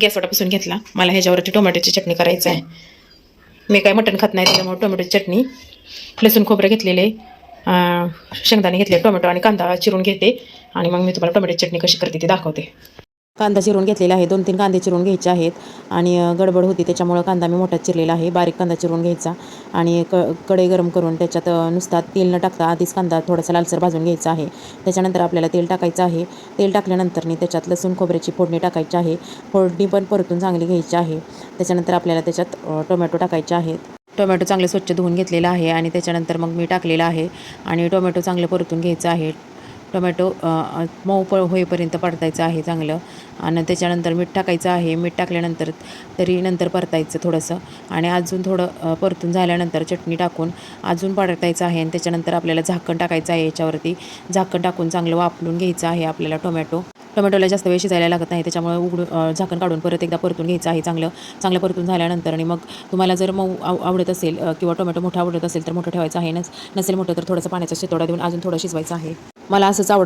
Gas वाटापासून घेतला. मला ह्याच्यावरती टोमॅटोची चटणी करायची आहे. मी काय मटण खात नाही, त्याच्यामुळे टोमॅटोची चटणी, लसूण खोबरं घेतलेले, शेंगदाणे घेतले, टोमॅटो आणि कांदा चिरून घेते आणि मग मी तुम्हाला टोमॅटोची चटणी कशी करते ते दाखवते. कांदा चिरून घेतलेला आहे. 2-3 कांदे चिरून घ्यायचे आहेत आणि गडबड होती त्याच्यामुळं कांदा मी मोठाच चिरलेला आहे. बारीक कांदा चिरून घ्यायचा आणि कढई गरम करून त्याच्यात नुसता तेल न टाकता आधीच कांदा थोडासा लालसर भाजून घ्यायचा आहे. त्याच्यानंतर आपल्याला तेल टाकायचं आहे. तेल टाकल्यानंतर त्याच्यात लसूण खोबऱ्याची फोडणी टाकायची आहे. फोडणी पण परतून चांगली घ्यायची आहे. त्याच्यानंतर आपल्याला त्याच्यात टोमॅटो टाकायचे आहेत. टोमॅटो चांगले स्वच्छ धुवून घेतलेला आहे आणि त्याच्यानंतर मग मी टाकलेला आहे आणि टोमॅटो चांगलं परतून घ्यायचं आहे. टोमॅटो मऊ होईपर्यंत परतायचं आहे चांगलं आणि त्याच्यानंतर मीठ टाकायचं आहे. मीठ टाकल्यानंतर नंतर परतायचं थोडंसं आणि अजून थोडं परतून झाल्यानंतर चटणी टाकून अजून परतायचं आहे आणि त्याच्यानंतर आपल्याला झाकण टाकायचं आहे. याच्यावरती झाकण टाकून चांगलं वाफलून घ्यायचं आहे आपल्याला टोमॅटोला जास्त वेळ शिजायला लागत नाही, त्याच्यामुळे झाकण काढून परत एकदा परतून घ्यायचं आहे. चांगलं परतून झाल्यानंतर आणि मग तुम्हाला जर मऊ आवडत असेल किंवा टोमॅटो मोठा आवडत असेल तर मोठं ठेवायचं आहे. नसेल मोठं तर थोडंसं पाण्याचा शितोडा देऊन अजून थोडं शिजवायचं आहे. मला असंच आवडतं.